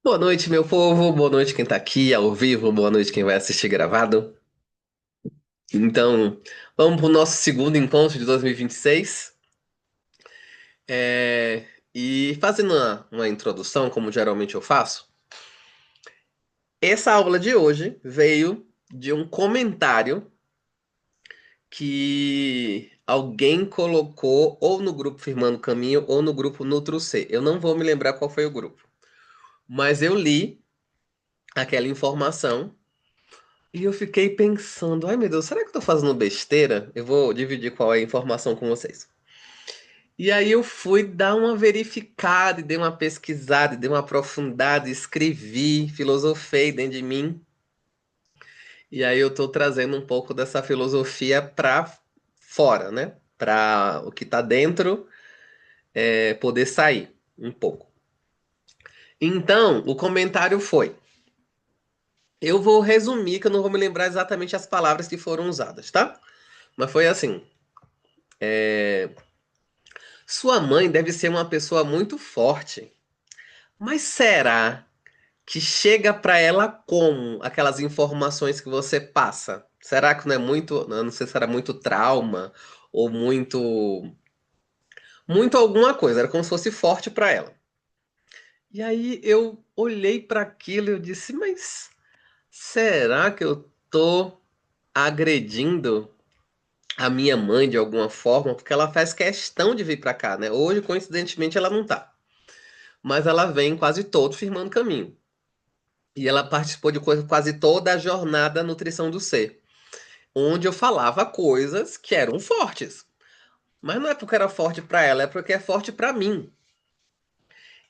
Boa noite, meu povo. Boa noite quem tá aqui ao vivo. Boa noite quem vai assistir gravado. Então, vamos pro nosso segundo encontro de 2026. É, E fazendo uma introdução, como geralmente eu faço, essa aula de hoje veio de um comentário que alguém colocou ou no grupo Firmando Caminho ou no grupo Nutro C. Eu não vou me lembrar qual foi o grupo, mas eu li aquela informação. E eu fiquei pensando, ai meu Deus, será que eu tô fazendo besteira? Eu vou dividir qual é a informação com vocês. E aí eu fui dar uma verificada, e dei uma pesquisada, e dei uma aprofundada, e escrevi, filosofei dentro de mim. E aí eu tô trazendo um pouco dessa filosofia pra fora, né? Pra o que tá dentro poder sair um pouco. Então, o comentário foi. Eu vou resumir, que eu não vou me lembrar exatamente as palavras que foram usadas, tá? Mas foi assim. Sua mãe deve ser uma pessoa muito forte. Mas será que chega pra ela como aquelas informações que você passa? Será que não é muito, eu não sei se era muito trauma ou muito alguma coisa, era como se fosse forte pra ela. E aí eu olhei pra aquilo e eu disse, mas será que eu tô agredindo a minha mãe de alguma forma? Porque ela faz questão de vir pra cá, né? Hoje, coincidentemente, ela não tá. Mas ela vem quase todo firmando caminho. E ela participou de quase toda a jornada Nutrição do Ser, onde eu falava coisas que eram fortes. Mas não é porque era forte pra ela, é porque é forte pra mim.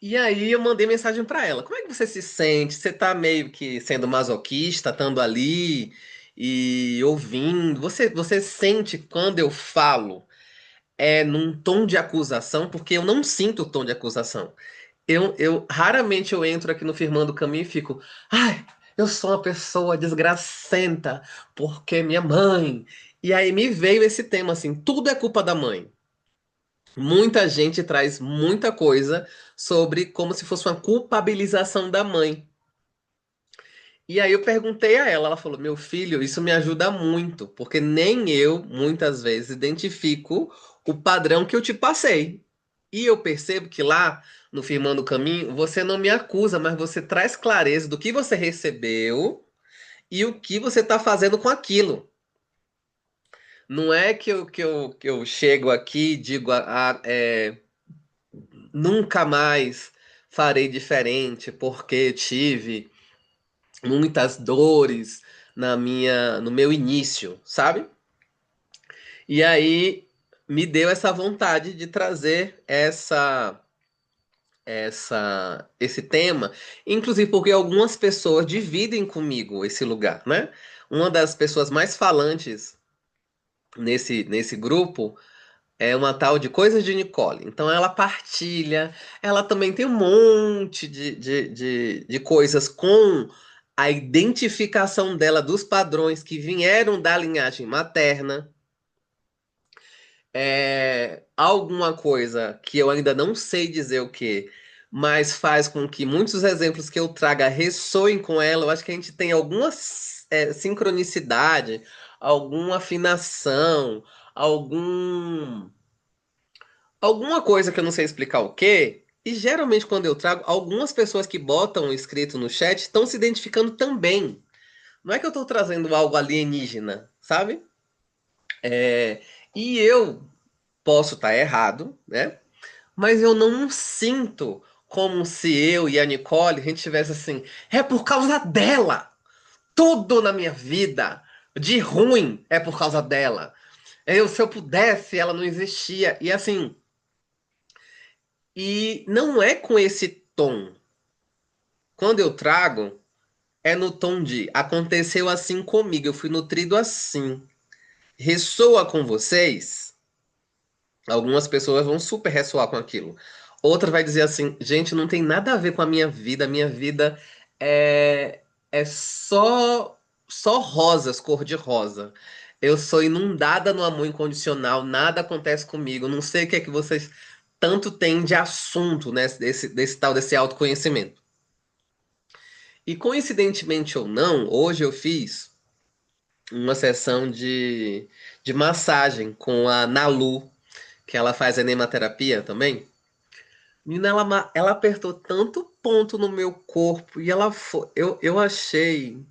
E aí eu mandei mensagem pra ela. Como é que você se sente? Você tá meio que sendo masoquista, estando ali e ouvindo? Você sente quando eu falo num tom de acusação? Porque eu não sinto o tom de acusação. Eu raramente eu entro aqui no Firmando o Caminho e fico, ai, eu sou uma pessoa desgracenta, porque minha mãe. E aí me veio esse tema assim, tudo é culpa da mãe. Muita gente traz muita coisa sobre como se fosse uma culpabilização da mãe. E aí eu perguntei a ela, ela falou: "Meu filho, isso me ajuda muito, porque nem eu muitas vezes identifico o padrão que eu te passei. E eu percebo que lá no Firmando o Caminho, você não me acusa, mas você traz clareza do que você recebeu e o que você está fazendo com aquilo. Não é que eu chego aqui e digo, nunca mais farei diferente, porque tive muitas dores no meu início, sabe? E aí me deu essa vontade de trazer esse tema, inclusive porque algumas pessoas dividem comigo esse lugar, né? Uma das pessoas mais falantes nesse grupo é uma tal de Coisas de Nicole. Então ela partilha, ela também tem um monte de coisas com a identificação dela dos padrões que vieram da linhagem materna. Alguma coisa que eu ainda não sei dizer o que, mas faz com que muitos exemplos que eu traga ressoem com ela. Eu acho que a gente tem alguma sincronicidade, alguma afinação, alguma coisa que eu não sei explicar o quê. E geralmente quando eu trago, algumas pessoas que botam escrito no chat estão se identificando também. Não é que eu estou trazendo algo alienígena, sabe? E eu posso estar errado, né? Mas eu não sinto como se eu e a Nicole, a gente tivesse assim, é por causa dela. Tudo na minha vida de ruim é por causa dela. Se eu pudesse, ela não existia. E assim, e não é com esse tom. Quando eu trago, é no tom de aconteceu assim comigo, eu fui nutrido assim. Ressoa com vocês? Algumas pessoas vão super ressoar com aquilo. Outra vai dizer assim, gente, não tem nada a ver com a minha vida é só rosas, cor de rosa. Eu sou inundada no amor incondicional, nada acontece comigo. Não sei o que é que vocês tanto têm de assunto, né, desse tal desse autoconhecimento. E coincidentemente ou não, hoje eu fiz uma sessão de massagem com a Nalu, que ela faz enematerapia também. Menina, ela apertou tanto ponto no meu corpo e ela foi. Eu achei.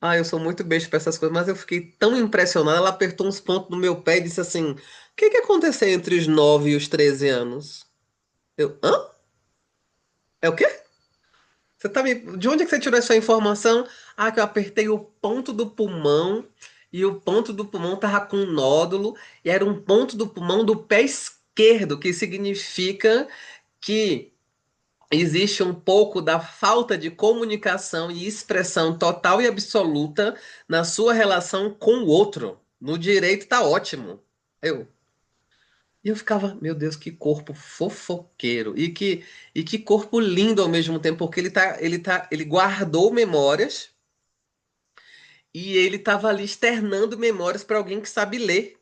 Ah, eu sou muito beijo pra essas coisas, mas eu fiquei tão impressionada. Ela apertou uns pontos no meu pé e disse assim: O que que aconteceu entre os 9 e os 13 anos? Eu, hã? É o quê? Você tá me... De onde é que você tirou essa informação? Ah, que eu apertei o ponto do pulmão e o ponto do pulmão tava com um nódulo e era um ponto do pulmão do pé esquerdo, que significa que existe um pouco da falta de comunicação e expressão total e absoluta na sua relação com o outro. No direito tá ótimo. Eu. E eu ficava, meu Deus, que corpo fofoqueiro. E que corpo lindo ao mesmo tempo, porque ele guardou memórias e ele tava ali externando memórias para alguém que sabe ler.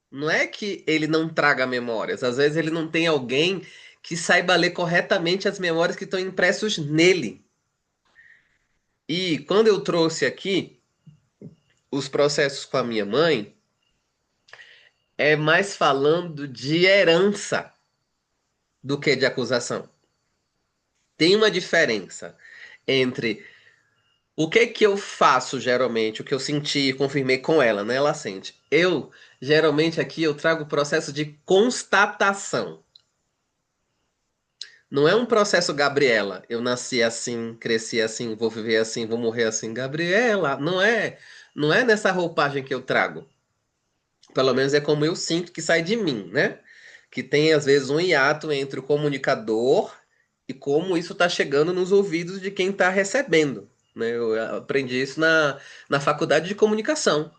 Não é que ele não traga memórias, às vezes ele não tem alguém que saiba ler corretamente as memórias que estão impressos nele. E quando eu trouxe aqui os processos com a minha mãe, é mais falando de herança do que de acusação. Tem uma diferença entre o que que eu faço geralmente, o que eu senti e confirmei com ela, né? Ela sente. Eu, geralmente aqui, eu trago o processo de constatação. Não é um processo Gabriela. Eu nasci assim, cresci assim, vou viver assim, vou morrer assim. Gabriela, não é. Não é nessa roupagem que eu trago. Pelo menos é como eu sinto que sai de mim, né? Que tem às vezes um hiato entre o comunicador e como isso está chegando nos ouvidos de quem está recebendo, né? Eu aprendi isso na faculdade de comunicação.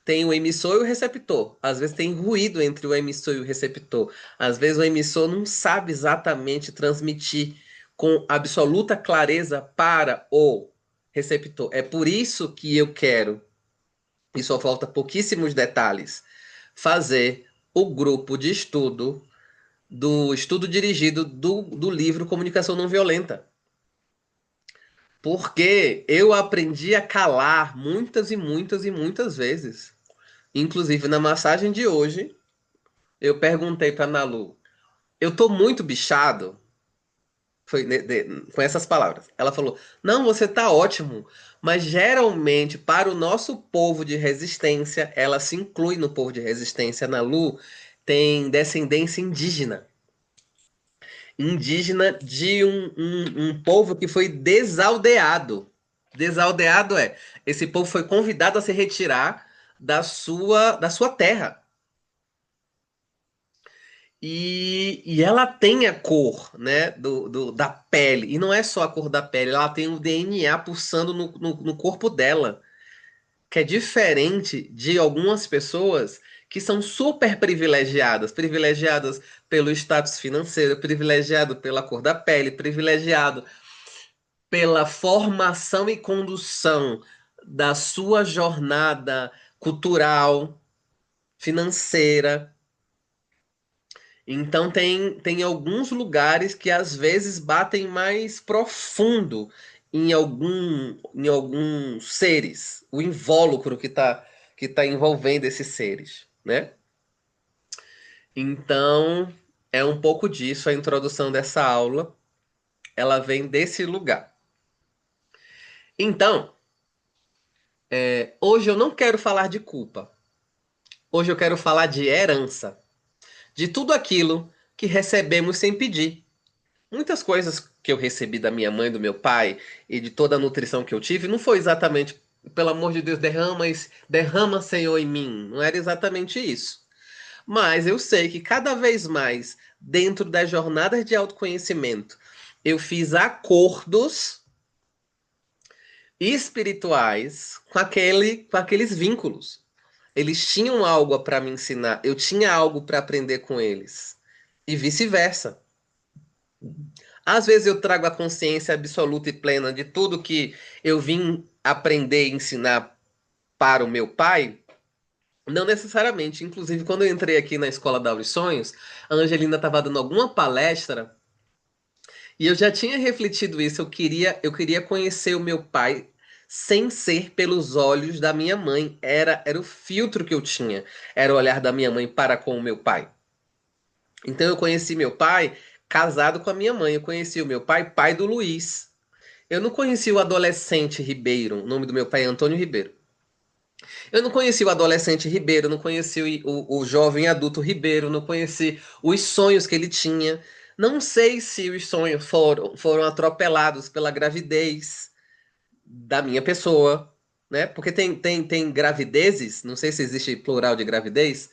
Tem o emissor e o receptor. Às vezes tem ruído entre o emissor e o receptor. Às vezes o emissor não sabe exatamente transmitir com absoluta clareza para o receptor. É por isso que eu quero, e só falta pouquíssimos detalhes, fazer o grupo de estudo do estudo dirigido do livro Comunicação Não Violenta. Porque eu aprendi a calar muitas e muitas e muitas vezes. Inclusive na massagem de hoje, eu perguntei para Nalu, eu tô muito bichado? Foi com essas palavras. Ela falou: Não, você tá ótimo, mas geralmente para o nosso povo de resistência, ela se inclui no povo de resistência. Nalu tem descendência indígena. Indígena de um povo que foi desaldeado. Desaldeado é, esse povo foi convidado a se retirar da sua terra. E ela tem a cor, né, da pele. E não é só a cor da pele, ela tem o DNA pulsando no corpo dela, que é diferente de algumas pessoas que são super privilegiadas, privilegiadas pelo status financeiro, privilegiado pela cor da pele, privilegiado pela formação e condução da sua jornada cultural, financeira. Então tem alguns lugares que às vezes batem mais profundo em alguns seres, o invólucro que tá envolvendo esses seres, né? Então é um pouco disso a introdução dessa aula, ela vem desse lugar. Então, hoje eu não quero falar de culpa. Hoje eu quero falar de herança, de tudo aquilo que recebemos sem pedir. Muitas coisas que eu recebi da minha mãe, do meu pai e de toda a nutrição que eu tive, não foi exatamente, pelo amor de Deus, derrama, Senhor, em mim. Não era exatamente isso. Mas eu sei que cada vez mais, dentro das jornadas de autoconhecimento, eu fiz acordos espirituais com aqueles vínculos. Eles tinham algo para me ensinar, eu tinha algo para aprender com eles. E vice-versa. Às vezes eu trago a consciência absoluta e plena de tudo que eu vim aprender e ensinar para o meu pai. Não necessariamente. Inclusive, quando eu entrei aqui na Escola da Aula e Sonhos, a Angelina estava dando alguma palestra E eu já tinha refletido isso. Eu queria conhecer o meu pai sem ser pelos olhos da minha mãe. Era o filtro que eu tinha. Era o olhar da minha mãe para com o meu pai. Então eu conheci meu pai casado com a minha mãe. Eu conheci o meu pai, pai do Luiz. Eu não conheci o adolescente Ribeiro. O nome do meu pai é Antônio Ribeiro. Eu não conheci o adolescente Ribeiro, não conheci o jovem adulto Ribeiro, não conheci os sonhos que ele tinha. Não sei se os sonhos foram atropelados pela gravidez da minha pessoa, né? Porque tem gravidezes, não sei se existe plural de gravidez,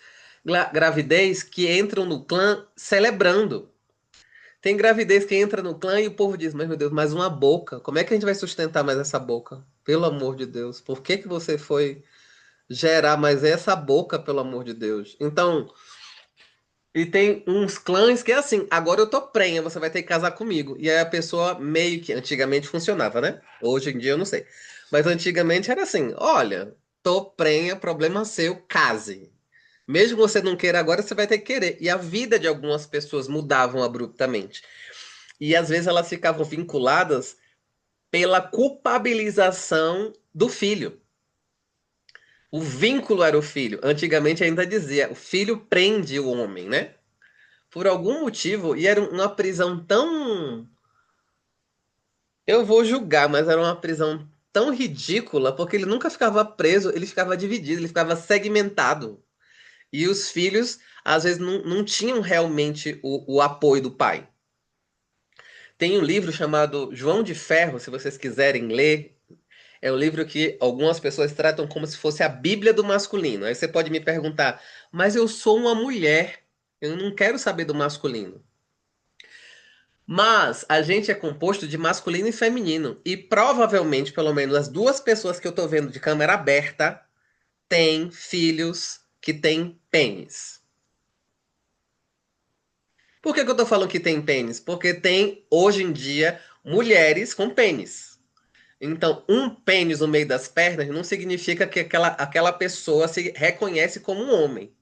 gravidez que entram no clã celebrando. Tem gravidez que entra no clã e o povo diz: Mas meu Deus, mais uma boca. Como é que a gente vai sustentar mais essa boca? Pelo amor de Deus, por que que você foi gerar mais essa boca, pelo amor de Deus? Então, e tem uns clãs que é assim: agora eu tô prenha, você vai ter que casar comigo. E aí a pessoa meio que antigamente funcionava, né? Hoje em dia eu não sei. Mas antigamente era assim: olha, tô prenha, problema seu, case. Mesmo que você não queira agora, você vai ter que querer. E a vida de algumas pessoas mudavam abruptamente. E às vezes elas ficavam vinculadas pela culpabilização do filho. O vínculo era o filho. Antigamente ainda dizia, o filho prende o homem, né? Por algum motivo, e era uma prisão tão. Eu vou julgar, mas era uma prisão tão ridícula, porque ele nunca ficava preso, ele ficava dividido, ele ficava segmentado. E os filhos, às vezes, não tinham realmente o apoio do pai. Tem um livro chamado João de Ferro, se vocês quiserem ler. É um livro que algumas pessoas tratam como se fosse a Bíblia do masculino. Aí você pode me perguntar, mas eu sou uma mulher, eu não quero saber do masculino. Mas a gente é composto de masculino e feminino. E provavelmente, pelo menos as duas pessoas que eu tô vendo de câmera aberta têm filhos que têm pênis. Por que que eu tô falando que tem pênis? Porque tem, hoje em dia, mulheres com pênis. Então, um pênis no meio das pernas não significa que aquela pessoa se reconhece como um homem,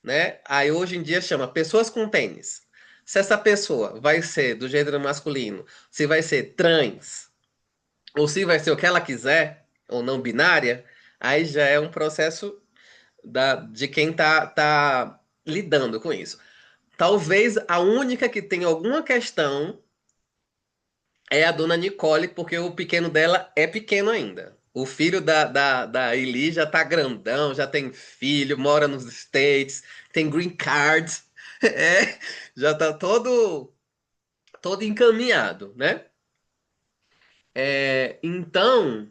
né? Aí hoje em dia chama pessoas com pênis. Se essa pessoa vai ser do gênero masculino, se vai ser trans, ou se vai ser o que ela quiser, ou não binária, aí já é um processo de quem tá lidando com isso. Talvez a única que tem alguma questão é a dona Nicole, porque o pequeno dela é pequeno ainda. O filho da Eli já tá grandão, já tem filho, mora nos States, tem green card, é, já tá todo encaminhado, né? Então,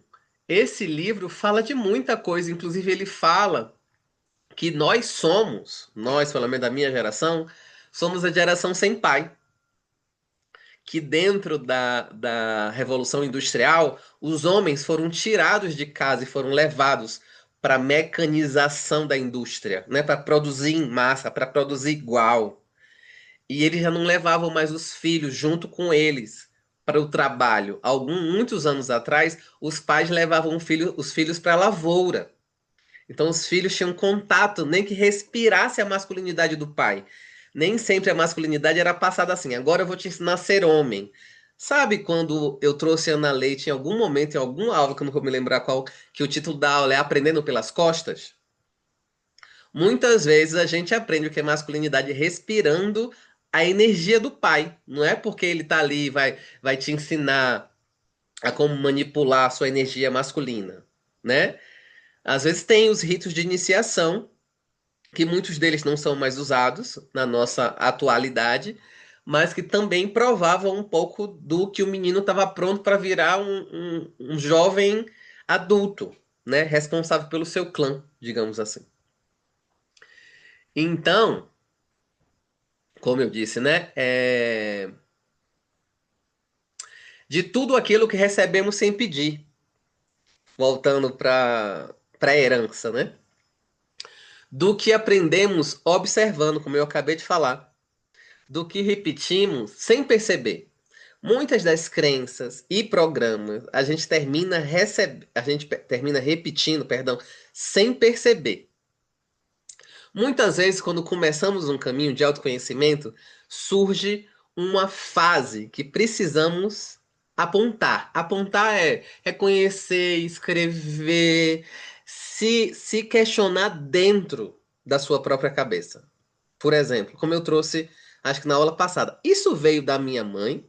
esse livro fala de muita coisa, inclusive ele fala que nós, pelo menos da minha geração, somos a geração sem pai. Que dentro da Revolução Industrial, os homens foram tirados de casa e foram levados para a mecanização da indústria, né? Para produzir em massa, para produzir igual. E eles já não levavam mais os filhos junto com eles para o trabalho. Muitos anos atrás, os pais levavam os filhos para a lavoura. Então os filhos tinham contato, nem que respirasse a masculinidade do pai. Nem sempre a masculinidade era passada assim. Agora eu vou te ensinar a ser homem. Sabe quando eu trouxe a Ana Leite em algum momento, em alguma aula, que eu não vou me lembrar qual, que o título da aula é Aprendendo pelas Costas? Muitas vezes a gente aprende o que é masculinidade respirando a energia do pai. Não é porque ele tá ali e vai te ensinar a como manipular a sua energia masculina, né? Às vezes tem os ritos de iniciação, que muitos deles não são mais usados na nossa atualidade, mas que também provavam um pouco do que o menino estava pronto para virar um jovem adulto, né? Responsável pelo seu clã, digamos assim. Então, como eu disse, né? De tudo aquilo que recebemos sem pedir, voltando para a herança, né? Do que aprendemos observando, como eu acabei de falar, do que repetimos sem perceber. Muitas das crenças e programas a gente termina repetindo, perdão, sem perceber. Muitas vezes, quando começamos um caminho de autoconhecimento, surge uma fase que precisamos apontar. Apontar é reconhecer, escrever, se questionar dentro da sua própria cabeça. Por exemplo, como eu trouxe, acho que na aula passada, isso veio da minha mãe,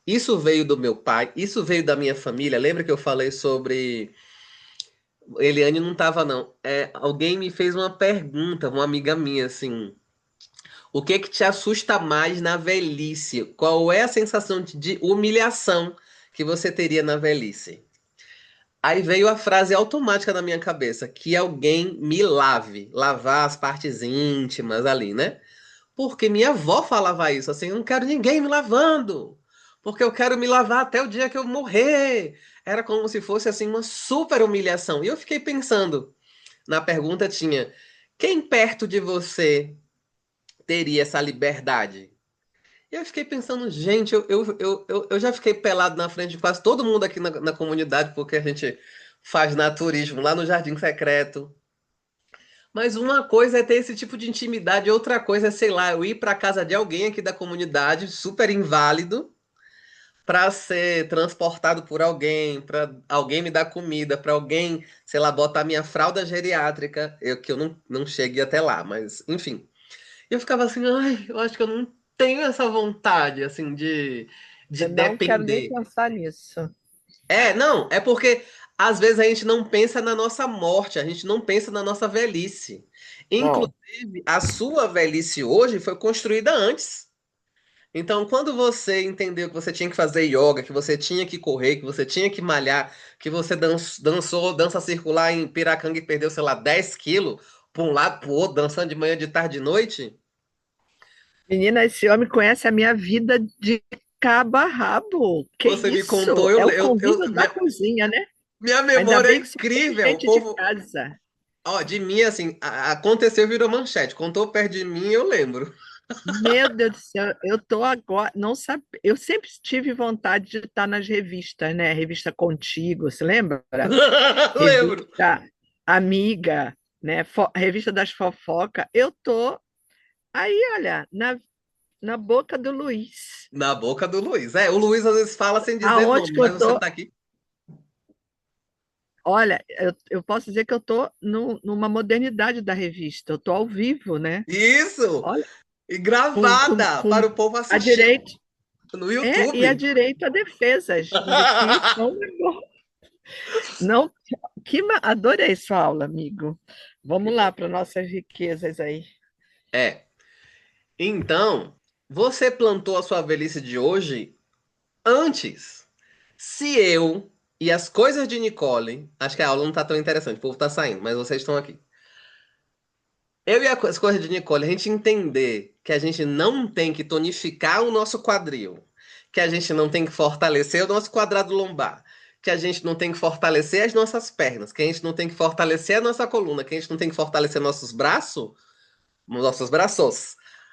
isso veio do meu pai, isso veio da minha família. Lembra que eu falei sobre. Eliane não estava, não. Alguém me fez uma pergunta, uma amiga minha, assim. O que que te assusta mais na velhice? Qual é a sensação de humilhação que você teria na velhice? Aí veio a frase automática na minha cabeça, que alguém me lave, lavar as partes íntimas ali, né? Porque minha avó falava isso, assim, eu não quero ninguém me lavando, porque eu quero me lavar até o dia que eu morrer. Era como se fosse assim uma super humilhação. E eu fiquei pensando, na pergunta tinha, quem perto de você teria essa liberdade? E eu fiquei pensando, gente, eu já fiquei pelado na frente de quase todo mundo aqui na comunidade, porque a gente faz naturismo lá no Jardim Secreto. Mas uma coisa é ter esse tipo de intimidade, outra coisa é, sei lá, eu ir para casa de alguém aqui da comunidade, super inválido, para ser transportado por alguém, para alguém me dar comida, para alguém, sei lá, botar minha fralda geriátrica, que eu não cheguei até lá, mas enfim. Eu ficava assim, ai, eu acho que eu não tenho essa vontade, assim, de Eu não quero nem depender. pensar nisso. Não, é porque às vezes a gente não pensa na nossa morte, a gente não pensa na nossa velhice. Não. Inclusive, a sua velhice hoje foi construída antes. Então, quando você entendeu que você tinha que fazer yoga, que você tinha que correr, que você tinha que malhar, que você dançou dança circular em Piracanga e perdeu, sei lá, 10 quilos, para um lado, para o outro, dançando de manhã, de tarde, de noite, Menina, esse homem conhece a minha vida de cabo a rabo. Que você me contou, isso? É o convívio da cozinha, né? minha Ainda memória é bem que só tem incrível. O gente de povo, casa. ó, de mim, assim, aconteceu, virou manchete. Contou perto de mim, eu lembro. Meu Deus do céu, eu tô agora, não sabe, eu sempre tive vontade de estar nas revistas, né? Revista Contigo, se lembra? Lembro. Revista Amiga, né? Revista das Fofoca. Eu tô aí, olha, na boca do Luiz. Na boca do Luiz. O Luiz às vezes fala sem dizer Aonde nome, que eu mas você tô? tá aqui. Olha, eu posso dizer que eu tô numa modernidade da revista. Eu tô ao vivo, né? Isso! Olha, E com, com, gravada com para o povo a assistir direito, no e a YouTube. direito a defesas de que são não, adorei sua aula, amigo. Que Vamos lá bom. para nossas riquezas aí. É. Então, você plantou a sua velhice de hoje antes. Se eu e as coisas de Nicole. Acho que a aula não tá tão interessante, o povo tá saindo, mas vocês estão aqui. Eu e as coisas de Nicole, a gente entender que a gente não tem que tonificar o nosso quadril, que a gente não tem que fortalecer o nosso quadrado lombar, que a gente não tem que fortalecer as nossas pernas, que a gente não tem que fortalecer a nossa coluna, que a gente não tem que fortalecer nossos braços.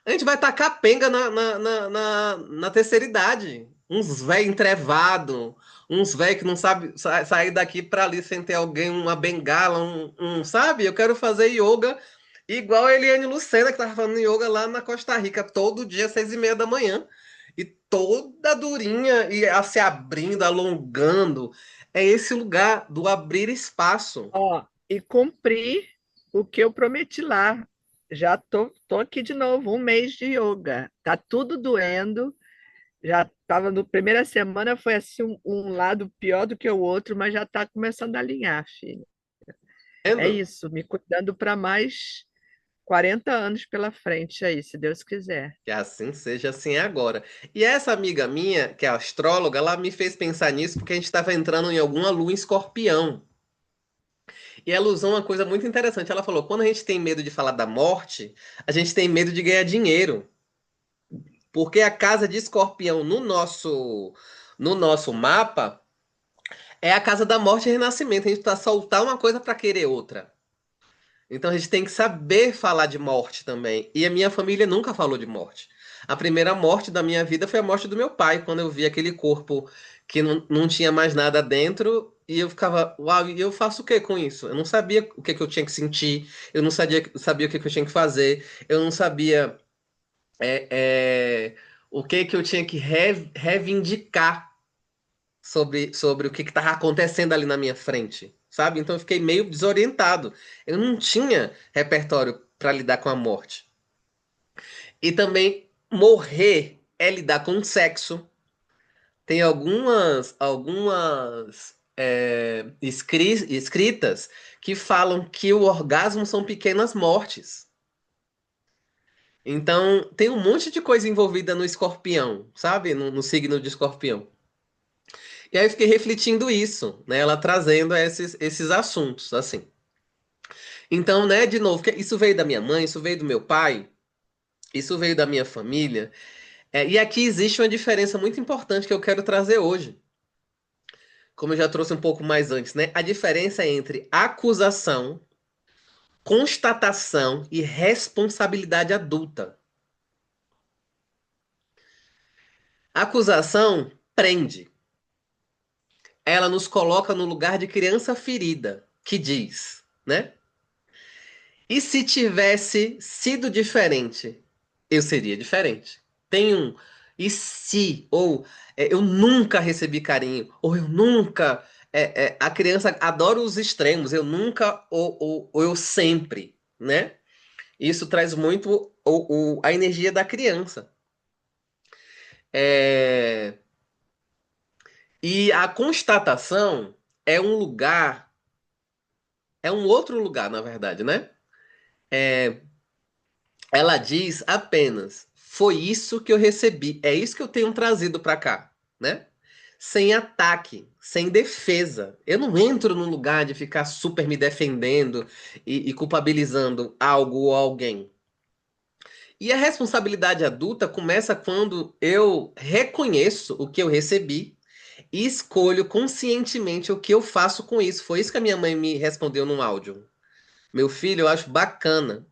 A gente vai tacar penga na terceira idade. Uns velho entrevado, uns velho que não sabe sair daqui para ali sem ter alguém, uma bengala, sabe? Eu quero fazer yoga igual a Eliane Lucena, que tava fazendo yoga lá na Costa Rica, todo dia, 6:30 da manhã. E toda durinha, e se abrindo, alongando. É esse lugar do abrir espaço. Ó, e cumpri o que eu prometi lá. Já tô aqui de novo, um mês de yoga. Tá tudo doendo. Já estava no primeira semana, foi assim um lado pior do que o outro, mas já está começando a alinhar, filho. É Entendendo? isso, me cuidando para mais 40 anos pela frente aí, se Deus quiser. Que assim seja, assim é agora. E essa amiga minha, que é astróloga, ela me fez pensar nisso porque a gente estava entrando em alguma lua em escorpião. E ela usou uma coisa muito interessante. Ela falou: quando a gente tem medo de falar da morte, a gente tem medo de ganhar dinheiro. Porque a casa de escorpião no nosso mapa é a casa da morte e renascimento. A gente precisa soltar uma coisa para querer outra. Então a gente tem que saber falar de morte também. E a minha família nunca falou de morte. A primeira morte da minha vida foi a morte do meu pai, quando eu vi aquele corpo que não tinha mais nada dentro. E eu ficava, uau, e eu faço o que com isso? Eu não sabia o que que eu tinha que sentir, eu não sabia o que que eu tinha que fazer, eu não sabia é, é, o que que eu tinha que reivindicar sobre o que estava acontecendo ali na minha frente, sabe? Então eu fiquei meio desorientado. Eu não tinha repertório para lidar com a morte. E também morrer é lidar com o sexo. Tem algumas escritas que falam que o orgasmo são pequenas mortes. Então, tem um monte de coisa envolvida no escorpião, sabe? No signo de escorpião. E aí eu fiquei refletindo isso, né? Ela trazendo esses assuntos, assim. Então, né, de novo, isso veio da minha mãe, isso veio do meu pai, isso veio da minha família. E aqui existe uma diferença muito importante que eu quero trazer hoje. Como eu já trouxe um pouco mais antes, né? A diferença é entre acusação, constatação e responsabilidade adulta. Acusação prende. Ela nos coloca no lugar de criança ferida, que diz, né? E se tivesse sido diferente, eu seria diferente. Tem um e se, ou eu nunca recebi carinho, ou eu nunca. A criança adora os extremos, eu nunca ou eu sempre, né? Isso traz muito a energia da criança. É, e a constatação é um lugar, é um outro lugar, na verdade, né? Ela diz apenas: foi isso que eu recebi, é isso que eu tenho trazido para cá, né? Sem ataque, sem defesa. Eu não entro num lugar de ficar super me defendendo e culpabilizando algo ou alguém. E a responsabilidade adulta começa quando eu reconheço o que eu recebi e escolho conscientemente o que eu faço com isso. Foi isso que a minha mãe me respondeu num áudio. Meu filho, eu acho bacana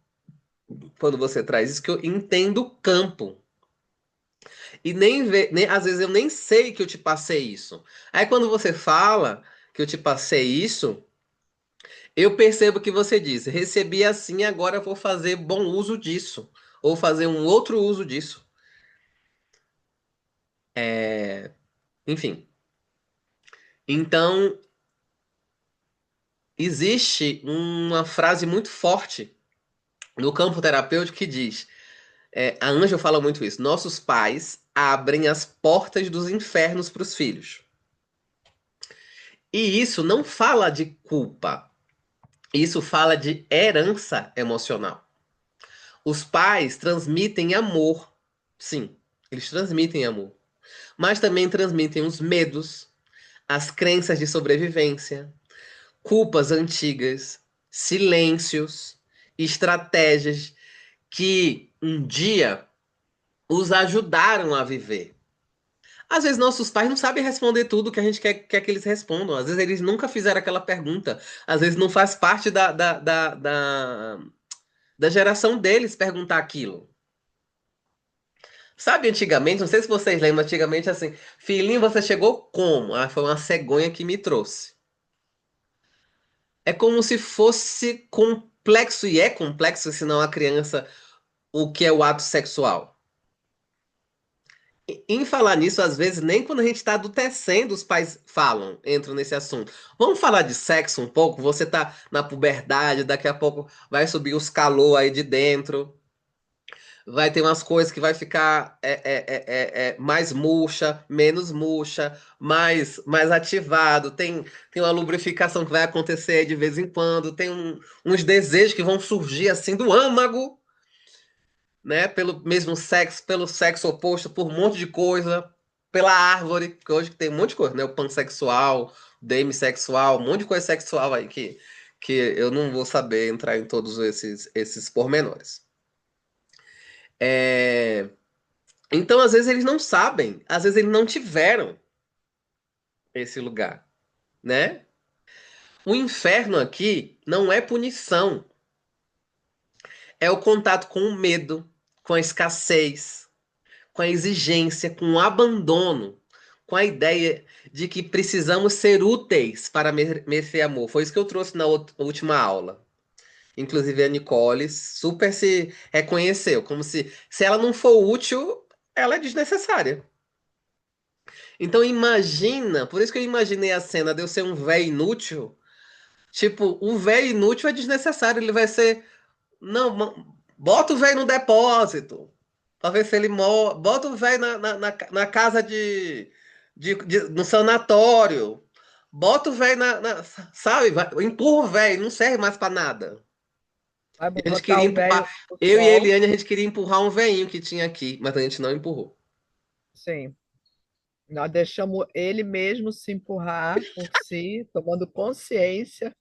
quando você traz isso, que eu entendo o campo. E nem às vezes eu nem sei que eu te passei isso. Aí quando você fala que eu te passei isso, eu percebo que você diz: recebi assim, agora eu vou fazer bom uso disso. Ou fazer um outro uso disso. Enfim. Então, existe uma frase muito forte no campo terapêutico que diz: a Ângela fala muito isso, nossos pais abrem as portas dos infernos para os filhos. E isso não fala de culpa, isso fala de herança emocional. Os pais transmitem amor, sim, eles transmitem amor, mas também transmitem os medos, as crenças de sobrevivência, culpas antigas, silêncios, estratégias que um dia os ajudaram a viver. Às vezes nossos pais não sabem responder tudo que a gente quer que eles respondam. Às vezes eles nunca fizeram aquela pergunta. Às vezes não faz parte da geração deles perguntar aquilo. Sabe, antigamente, não sei se vocês lembram, antigamente assim, filhinho, você chegou como? Ah, foi uma cegonha que me trouxe. É como se fosse complexo, e é complexo, senão a criança, o que é o ato sexual. Em falar nisso, às vezes, nem quando a gente está adolescendo, os pais falam, entram nesse assunto. Vamos falar de sexo um pouco? Você tá na puberdade, daqui a pouco vai subir os calor aí de dentro. Vai ter umas coisas que vai ficar mais murcha, menos murcha, mais ativado. Tem uma lubrificação que vai acontecer de vez em quando. Tem uns desejos que vão surgir assim do âmago, né? Pelo mesmo sexo, pelo sexo oposto, por um monte de coisa, pela árvore, que hoje tem um monte de coisa, né? O pansexual, o demissexual, um monte de coisa sexual aí que eu não vou saber entrar em todos esses pormenores. É, Então, às vezes, eles não sabem, às vezes, eles não tiveram esse lugar, né? O inferno aqui não é punição, é o contato com o medo, com a escassez, com a exigência, com o abandono, com a ideia de que precisamos ser úteis para merecer amor. Foi isso que eu trouxe na última aula. Inclusive a Nicole super se reconheceu, como se ela não for útil, ela é desnecessária. Então imagina, por isso que eu imaginei a cena de eu ser um velho inútil. Tipo, o velho inútil é desnecessário, ele vai ser. Não, bota o velho no depósito. Pra ver se ele morre. Bota o velho na casa no sanatório. Bota o velho sabe? Empurra o velho, não serve mais pra nada. Vai E a gente botar queria o velho empurrar. no Eu e a sol, Eliane, a gente queria empurrar um velhinho que tinha aqui, mas a gente não empurrou. sim. Nós deixamos ele mesmo se empurrar por si, tomando consciência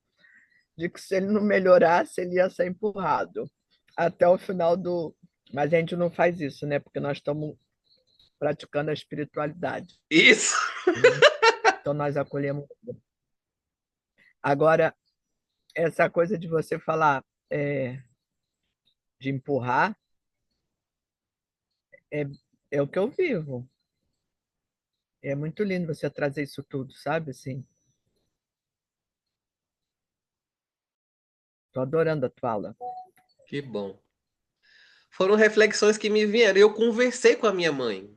de que se ele não melhorasse, ele ia ser empurrado até o final do. Mas a gente não faz isso, né? Porque nós estamos praticando a espiritualidade, Isso! né? Então nós acolhemos. Agora, essa coisa de você falar de empurrar é, é o que eu vivo. É muito lindo você trazer isso tudo, sabe? Assim, tô adorando a tua aula. Que bom. Foram reflexões que me vieram. Eu conversei com a minha mãe.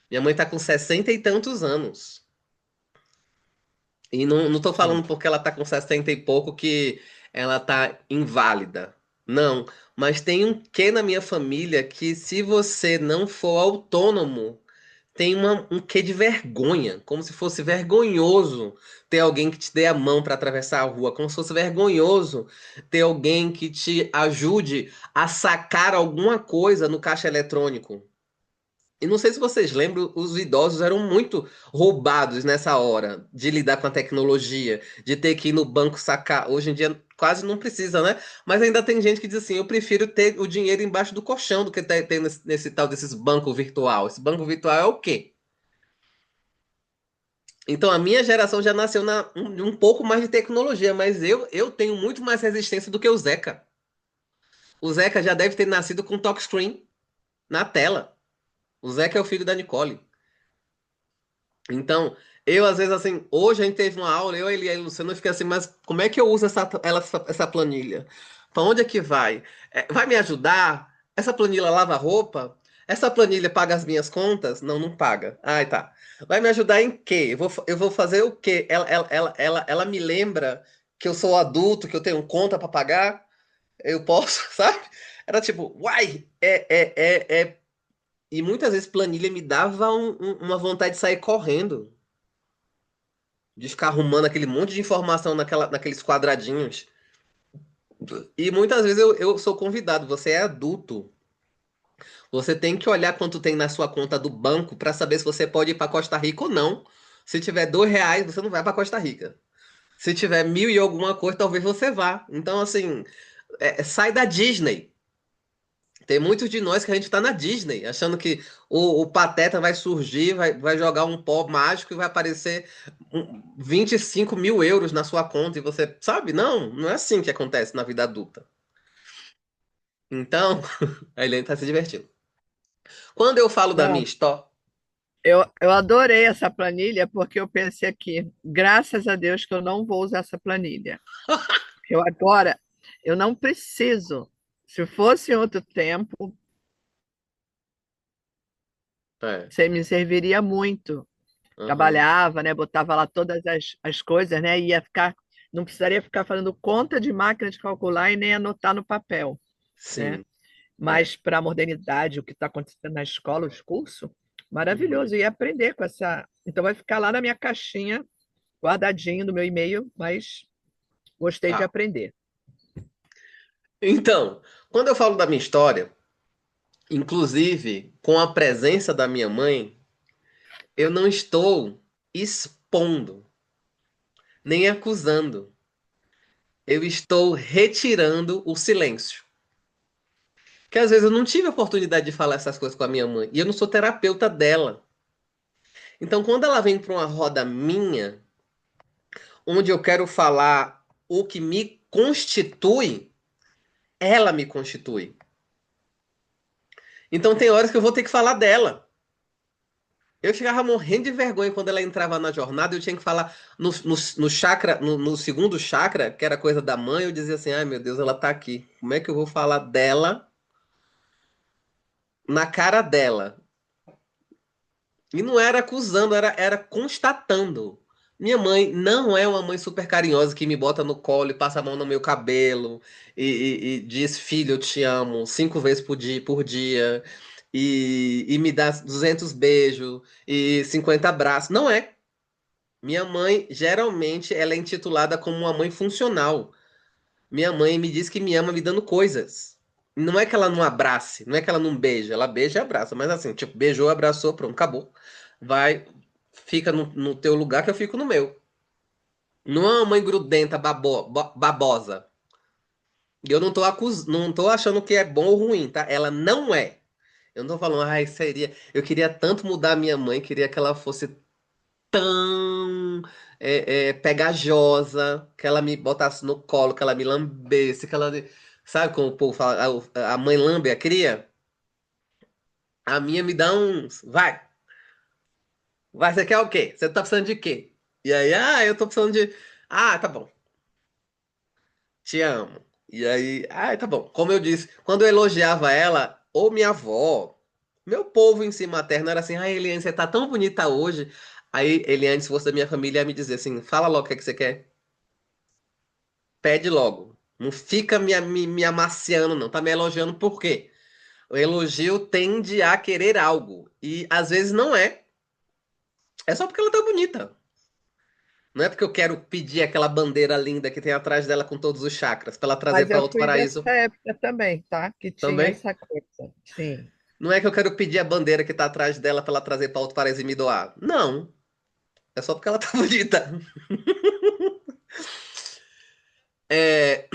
Minha mãe tá com 60 e tantos anos. E não tô Sim. falando porque ela tá com 60 e pouco que ela tá inválida. Não. Mas tem um quê na minha família que, se você não for autônomo, tem um quê de vergonha. Como se fosse vergonhoso ter alguém que te dê a mão para atravessar a rua. Como se fosse vergonhoso ter alguém que te ajude a sacar alguma coisa no caixa eletrônico. E não sei se vocês lembram, os idosos eram muito roubados nessa hora de lidar com a tecnologia, de ter que ir no banco sacar. Hoje em dia quase não precisa, né? Mas ainda tem gente que diz assim: eu prefiro ter o dinheiro embaixo do colchão do que ter nesse tal desses bancos virtual. Esse banco virtual é o quê? Então a minha geração já nasceu um pouco mais de tecnologia, mas eu tenho muito mais resistência do que o Zeca. O Zeca já deve ter nascido com touchscreen na tela. O Zeca é o filho da Nicole. Então, eu às vezes assim, hoje a gente teve uma aula, eu, ele e a Luciano, eu fiquei assim, mas como é que eu uso essa planilha? Para onde é que vai? Vai me ajudar? Essa planilha lava roupa? Essa planilha paga as minhas contas? Não, não paga. Ai, tá. Vai me ajudar em quê? Eu vou fazer o quê? Ela me lembra que eu sou adulto, que eu tenho conta para pagar? Eu posso, sabe? Era tipo, uai, e muitas vezes planilha me dava uma vontade de sair correndo, de ficar arrumando aquele monte de informação naqueles quadradinhos. E muitas vezes eu sou convidado, você é adulto. Você tem que olhar quanto tem na sua conta do banco para saber se você pode ir para Costa Rica ou não. Se tiver R$ 2, você não vai para Costa Rica. Se tiver mil e alguma coisa, talvez você vá. Então, assim, sai da Disney. Tem muitos de nós que a gente tá na Disney, achando que o Pateta vai surgir, vai jogar um pó mágico e vai aparecer 25 mil euros na sua conta e você sabe? Não, não é assim que acontece na vida adulta. Então, a Helene tá se divertindo. Quando eu falo da minha Não, história. eu adorei essa planilha porque eu pensei aqui, graças a Deus que eu não vou usar essa planilha. Eu agora, eu não preciso. Se fosse em outro tempo, É, você me serviria muito. aham, Trabalhava, né? Botava lá todas as coisas, né? Ia ficar, não precisaria ficar fazendo conta de máquina de calcular e nem anotar no papel, né? sim, é, Mas para a modernidade, o que está acontecendo na escola, os cursos, uhum, maravilhoso. E aprender com essa. Então vai ficar lá na minha caixinha, guardadinho no meu e-mail, mas gostei de tá. aprender. Então, quando eu falo da minha história, inclusive com a presença da minha mãe, eu não estou expondo, nem acusando. Eu estou retirando o silêncio. Que às vezes eu não tive a oportunidade de falar essas coisas com a minha mãe. E eu não sou terapeuta dela. Então, quando ela vem para uma roda minha, onde eu quero falar o que me constitui, ela me constitui. Então, tem horas que eu vou ter que falar dela. Eu ficava morrendo de vergonha quando ela entrava na jornada. Eu tinha que falar no chakra, no segundo chakra, que era coisa da mãe. Eu dizia assim: ai meu Deus, ela tá aqui. Como é que eu vou falar dela na cara dela. E não era acusando, era constatando. Minha mãe não é uma mãe super carinhosa que me bota no colo e passa a mão no meu cabelo e diz, filho, eu te amo, 5 vezes por dia e me dá 200 beijos e 50 abraços. Não é. Minha mãe, geralmente, ela é intitulada como uma mãe funcional. Minha mãe me diz que me ama me dando coisas. Não é que ela não abrace, não é que ela não beija. Ela beija e abraça, mas assim, tipo, beijou, abraçou, pronto, acabou. Vai, fica no teu lugar que eu fico no meu. Não é uma mãe grudenta, babosa. E eu não tô achando que é bom ou ruim, tá? Ela não é. Eu não tô falando, ai, seria. Eu queria tanto mudar a minha mãe, queria que ela fosse tão pegajosa, que ela me botasse no colo, que ela me lambesse, que ela. Sabe como o povo fala, a mãe lambe a cria? A minha me dá uns. Vai, você quer o quê? Você tá precisando de quê? E aí, eu tô precisando de. Ah, tá bom, te amo. E aí, tá bom. Como eu disse, quando eu elogiava ela, ou minha avó, meu povo em si materno era assim, Eliane, você tá tão bonita hoje. Aí, Eliane, se fosse da minha família, ia me dizer assim, fala logo o que é que você quer. Pede logo. Não fica me amaciando, não. Tá me elogiando por quê? O elogio tende a querer algo. E às vezes não é. É só porque ela tá bonita. Não é porque eu quero pedir aquela bandeira linda que tem atrás dela com todos os chakras, pra ela trazer Mas pra eu outro fui dessa paraíso época também, tá? Que tinha também. essa coisa. Sim. Não é que eu quero pedir a bandeira que tá atrás dela pra ela trazer pra outro paraíso e me doar. Não. É só porque ela tá bonita. É...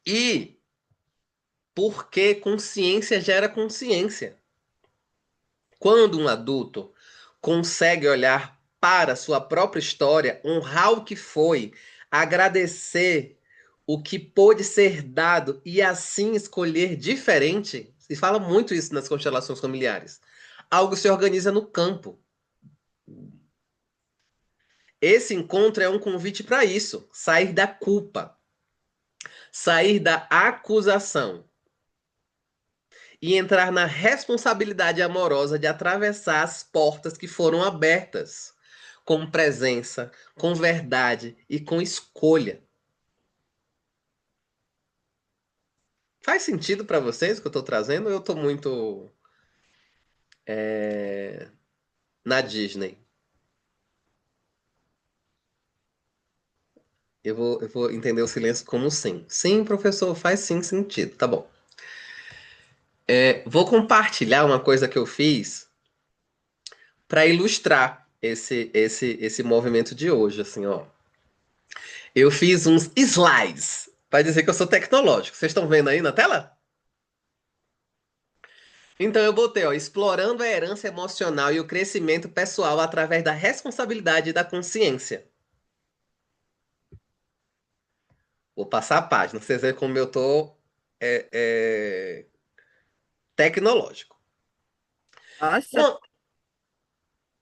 E porque consciência gera consciência. Quando um adulto consegue olhar para sua própria história, honrar o que foi, agradecer o que pôde ser dado e assim escolher diferente, se fala muito isso nas constelações familiares. Algo se organiza no campo. Esse encontro é um convite para isso, sair da culpa, sair da acusação e entrar na responsabilidade amorosa de atravessar as portas que foram abertas, com presença, com verdade e com escolha. Faz sentido para vocês o que eu estou trazendo ou eu estou muito na Disney? Eu vou entender o silêncio como sim. Sim, professor, faz sim sentido. Tá bom. Vou compartilhar uma coisa que eu fiz para ilustrar esse movimento de hoje, assim, ó. Eu fiz uns slides para dizer que eu sou tecnológico. Vocês estão vendo aí na tela? Então eu botei, ó, explorando a herança emocional e o crescimento pessoal através da responsabilidade e da consciência. Vou passar a página, pra vocês verem como eu tô é, é, tecnológico. Nossa, Bom,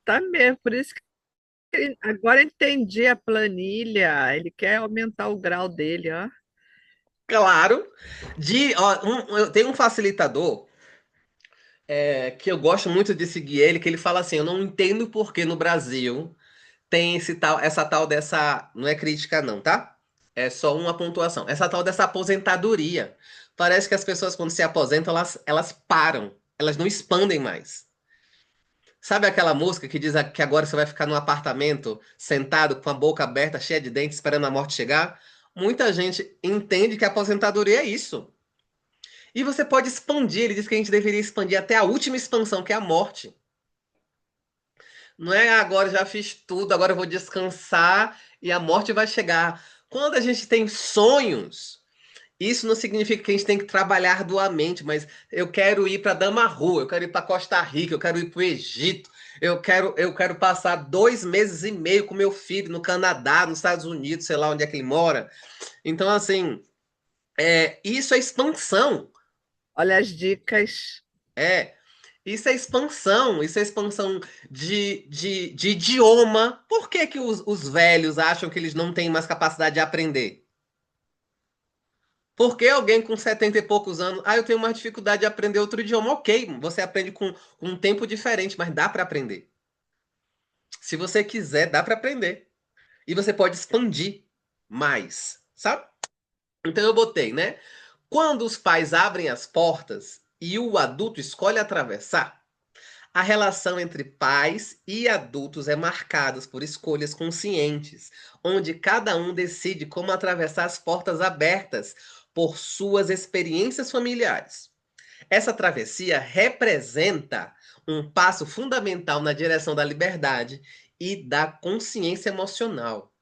tá mesmo. Por isso que agora eu entendi a planilha. Ele quer aumentar o grau dele, ó. claro, eu tenho um facilitador que eu gosto muito de seguir ele, que ele fala assim, eu não entendo por que no Brasil tem essa tal dessa. Não é crítica, não, tá? É só uma pontuação. Essa tal dessa aposentadoria. Parece que as pessoas, quando se aposentam, elas param. Elas não expandem mais. Sabe aquela música que diz que agora você vai ficar num apartamento, sentado, com a boca aberta, cheia de dentes, esperando a morte chegar? Muita gente entende que a aposentadoria é isso. E você pode expandir. Ele diz que a gente deveria expandir até a última expansão, que é a morte. Não é agora já fiz tudo, agora eu vou descansar e a morte vai chegar. Quando a gente tem sonhos, isso não significa que a gente tem que trabalhar arduamente, mas eu quero ir para Damarru, eu quero ir para Costa Rica, eu quero ir para o Egito, eu quero passar 2 meses e meio com meu filho no Canadá, nos Estados Unidos, sei lá onde é que ele mora. Então, assim, isso é expansão. Olha as dicas. É, isso é expansão de idioma. Por que que os velhos acham que eles não têm mais capacidade de aprender? Por que alguém com 70 e poucos anos, eu tenho mais dificuldade de aprender outro idioma? Ok, você aprende com um tempo diferente, mas dá para aprender. Se você quiser, dá para aprender. E você pode expandir mais, sabe? Então eu botei, né? Quando os pais abrem as portas e o adulto escolhe atravessar, a relação entre pais e adultos é marcada por escolhas conscientes, onde cada um decide como atravessar as portas abertas por suas experiências familiares. Essa travessia representa um passo fundamental na direção da liberdade e da consciência emocional.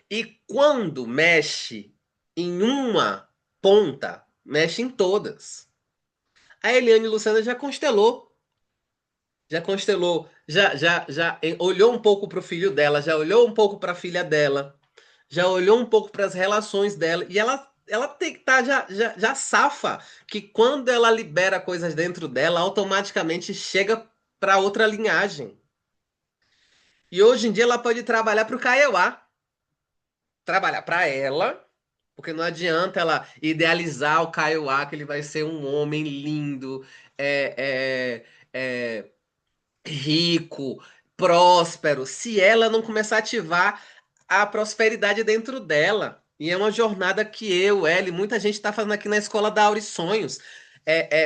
E quando mexe em uma ponta, mexe em todas. A Eliane Lucena já olhou um pouco para o filho dela, já olhou um pouco para a filha dela, já olhou um pouco para as relações dela, e ela tem que estar já safa que quando ela libera coisas dentro dela, automaticamente chega para outra linhagem. E hoje em dia ela pode trabalhar para o Kaiowá, trabalhar para ela, porque não adianta ela idealizar o Kaiowá, que ele vai ser um homem lindo, é, rico, próspero, se ela não começar a ativar a prosperidade dentro dela. E é uma jornada que eu, ela e muita gente está fazendo aqui na Escola da Aure Sonhos,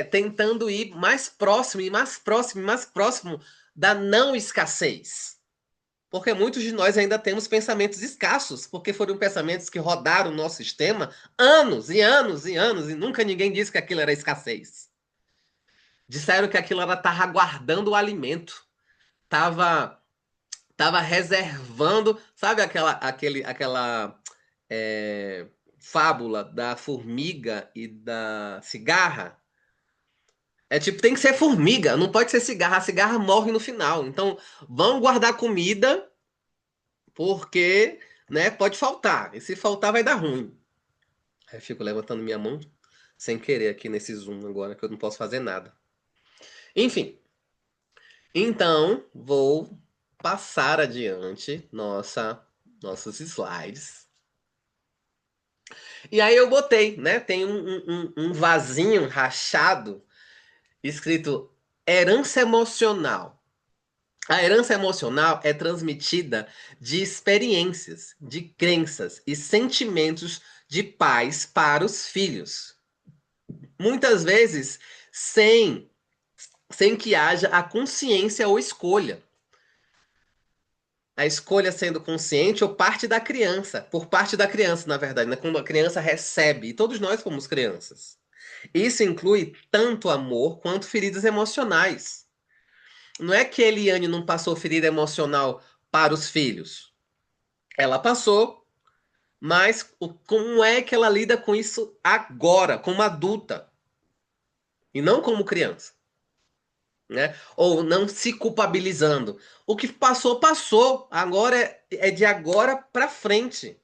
tentando ir mais próximo e mais próximo e mais próximo da não escassez. Porque muitos de nós ainda temos pensamentos escassos, porque foram pensamentos que rodaram o nosso sistema anos e anos e anos, e nunca ninguém disse que aquilo era escassez. Disseram que aquilo era estar aguardando o alimento, tava, tava reservando, sabe aquela fábula da formiga e da cigarra? É tipo, tem que ser formiga, não pode ser cigarra, a cigarra morre no final. Então, vamos guardar comida porque, né, pode faltar. E se faltar, vai dar ruim. Aí eu fico levantando minha mão sem querer aqui nesse Zoom agora, que eu não posso fazer nada. Enfim, então vou passar adiante nossos slides. E aí eu botei, né? Tem um vasinho rachado escrito herança emocional. A herança emocional é transmitida de experiências, de crenças e sentimentos de pais para os filhos. Muitas vezes sem que haja a consciência ou escolha. A escolha sendo consciente ou parte da criança, por parte da criança, na verdade, né? Quando a criança recebe, e todos nós fomos crianças. Isso inclui tanto amor quanto feridas emocionais. Não é que Eliane não passou ferida emocional para os filhos. Ela passou, mas como é que ela lida com isso agora, como adulta, e não como criança? Né? Ou não se culpabilizando. O que passou, passou. Agora é de agora para frente.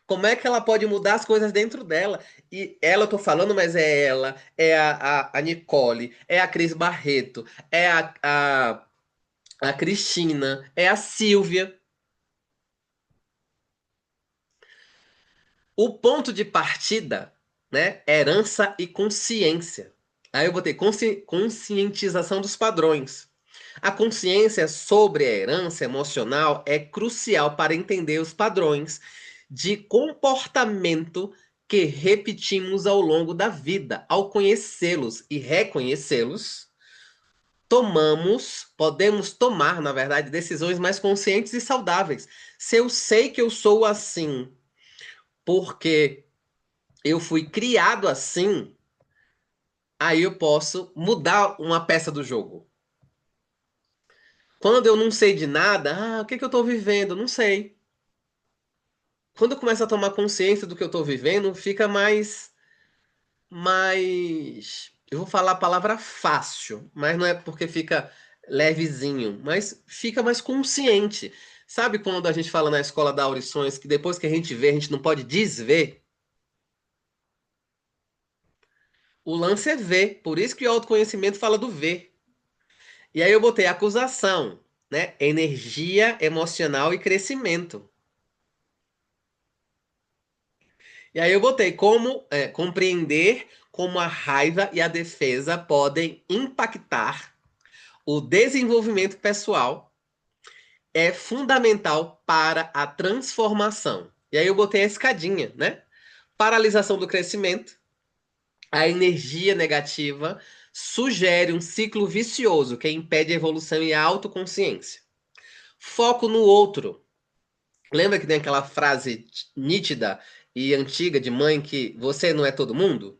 Como é que ela pode mudar as coisas dentro dela? E ela, eu tô falando, mas é ela, é a Nicole, é a Cris Barreto, é a Cristina, é a Silvia. O ponto de partida, né? Herança e consciência. Aí eu botei conscientização dos padrões. A consciência sobre a herança emocional é crucial para entender os padrões de comportamento que repetimos ao longo da vida. Ao conhecê-los e reconhecê-los, podemos tomar, na verdade, decisões mais conscientes e saudáveis. Se eu sei que eu sou assim porque eu fui criado assim, aí eu posso mudar uma peça do jogo. Quando eu não sei de nada, o que que eu estou vivendo? Não sei. Quando eu começo a tomar consciência do que eu estou vivendo, fica mais. Eu vou falar a palavra fácil, mas não é porque fica levezinho, mas fica mais consciente. Sabe quando a gente fala na escola da audições que depois que a gente vê, a gente não pode desver? O lance é ver. Por isso que o autoconhecimento fala do ver. E aí eu botei acusação, né? Energia emocional e crescimento. E aí eu botei como compreender como a raiva e a defesa podem impactar o desenvolvimento pessoal é fundamental para a transformação. E aí eu botei a escadinha, né? Paralisação do crescimento, a energia negativa sugere um ciclo vicioso que impede a evolução e a autoconsciência. Foco no outro. Lembra que tem aquela frase nítida e antiga de mãe que você não é todo mundo?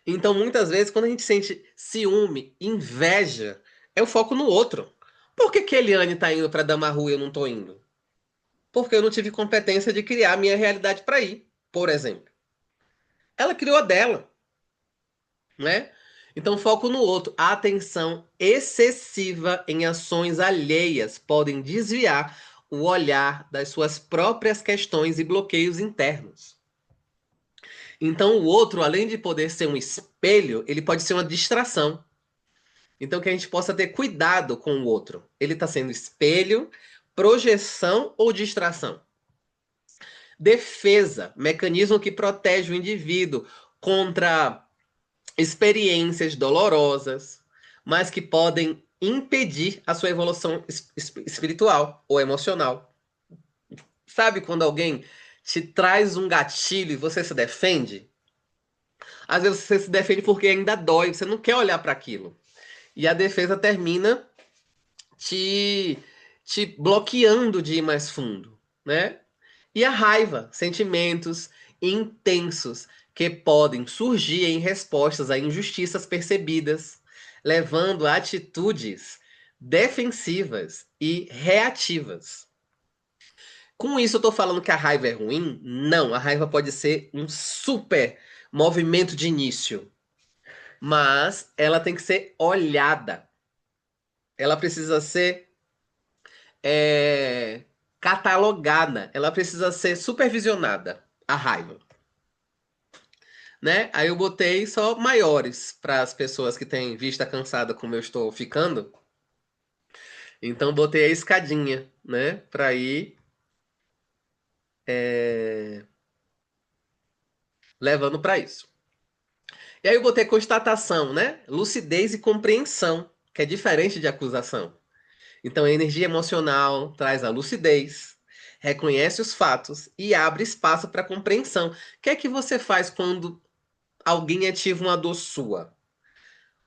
Então, muitas vezes, quando a gente sente ciúme, inveja, é o foco no outro. Por que que Eliane tá indo para Damarru e eu não tô indo? Porque eu não tive competência de criar a minha realidade para ir, por exemplo. Ela criou a dela, né? Então, foco no outro. A atenção excessiva em ações alheias podem desviar o olhar das suas próprias questões e bloqueios internos. Então, o outro, além de poder ser um espelho, ele pode ser uma distração. Então, que a gente possa ter cuidado com o outro. Ele está sendo espelho, projeção ou distração? Defesa, mecanismo que protege o indivíduo contra experiências dolorosas, mas que podem impedir a sua evolução espiritual ou emocional. Sabe quando alguém te traz um gatilho e você se defende? Às vezes você se defende porque ainda dói, você não quer olhar para aquilo. E a defesa termina te, te bloqueando de ir mais fundo, né? E a raiva, sentimentos intensos que podem surgir em respostas a injustiças percebidas, levando a atitudes defensivas e reativas. Com isso, eu estou falando que a raiva é ruim? Não, a raiva pode ser um super movimento de início, mas ela tem que ser olhada. Ela precisa ser é, catalogada, ela precisa ser supervisionada, a raiva. Né? Aí eu botei só maiores para as pessoas que têm vista cansada como eu estou ficando. Então botei a escadinha, né, para ir levando para isso. E aí eu botei constatação, né? Lucidez e compreensão, que é diferente de acusação. Então a energia emocional traz a lucidez, reconhece os fatos e abre espaço para compreensão. O que é que você faz quando alguém ativa uma dor sua?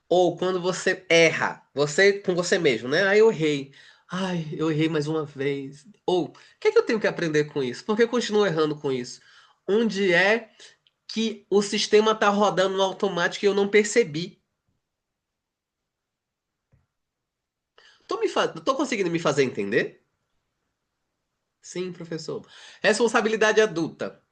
Ou quando você erra, você com você mesmo, né? Aí eu errei. Ai, eu errei mais uma vez. Ou, o que é que eu tenho que aprender com isso? Por que eu continuo errando com isso? Onde é que o sistema está rodando no automático e eu não percebi? Tô conseguindo me fazer entender? Sim, professor. Responsabilidade adulta,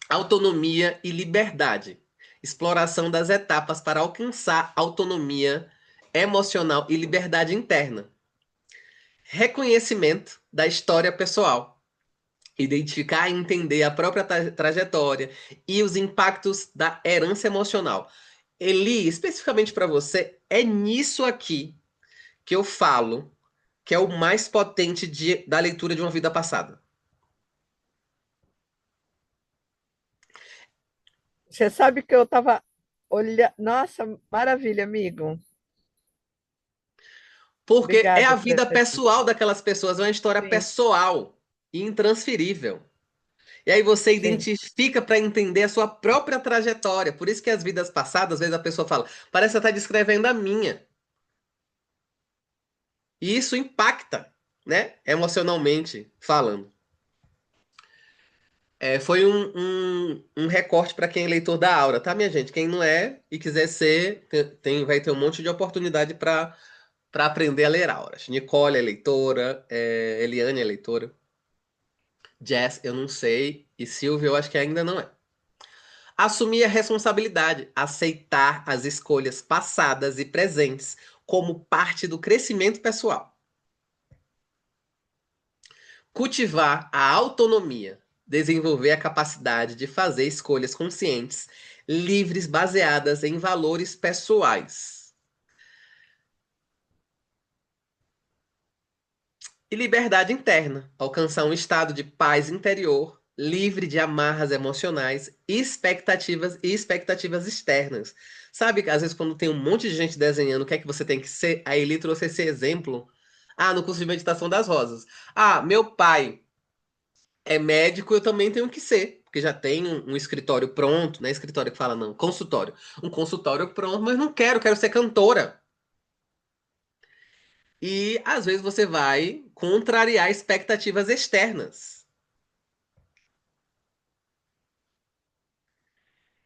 autonomia e liberdade. Exploração das etapas para alcançar autonomia emocional e liberdade interna. Reconhecimento da história pessoal. Identificar e entender a própria trajetória e os impactos da herança emocional. Eli, especificamente para você, é nisso aqui que eu falo que é o mais potente da leitura de uma vida passada. Você sabe que eu estava olhando. Nossa, maravilha, amigo. Porque é a Obrigada por vida essa pessoal dica. daquelas pessoas, é uma história Sim, pessoal e intransferível. E aí você sim. identifica para entender a sua própria trajetória. Por isso que as vidas passadas, às vezes a pessoa fala, parece que você está descrevendo a minha. E isso impacta, né? Emocionalmente falando. Foi um recorte para quem é leitor da Aura, tá, minha gente? Quem não é e quiser ser, vai ter um monte de oportunidade para aprender a ler auras. Nicole é leitora, Eliane é leitora, Jess, eu não sei, e Silvia, eu acho que ainda não é. Assumir a responsabilidade, aceitar as escolhas passadas e presentes como parte do crescimento pessoal. Cultivar a autonomia, desenvolver a capacidade de fazer escolhas conscientes, livres, baseadas em valores pessoais. E liberdade interna, alcançar um estado de paz interior livre de amarras emocionais, expectativas e expectativas externas. Sabe, às vezes quando tem um monte de gente desenhando o que é que você tem que ser, a Eli trouxe esse exemplo. Ah, no curso de meditação das rosas. Ah, meu pai é médico, eu também tenho que ser. Porque já tem um escritório pronto, não é escritório que fala, não, consultório. Um consultório pronto, mas não quero, quero ser cantora. E às vezes você vai contrariar expectativas externas.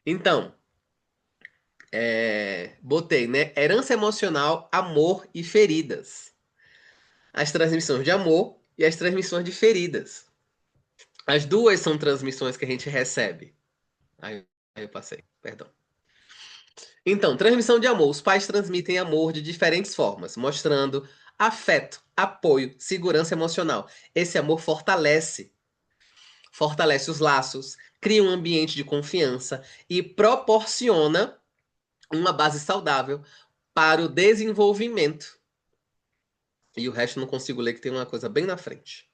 Então, botei, né? Herança emocional, amor e feridas. As transmissões de amor e as transmissões de feridas. As duas são transmissões que a gente recebe. Aí eu passei, perdão. Então, transmissão de amor. Os pais transmitem amor de diferentes formas, mostrando afeto, apoio, segurança emocional. Esse amor fortalece os laços, cria um ambiente de confiança e proporciona uma base saudável para o desenvolvimento. E o resto eu não consigo ler, que tem uma coisa bem na frente,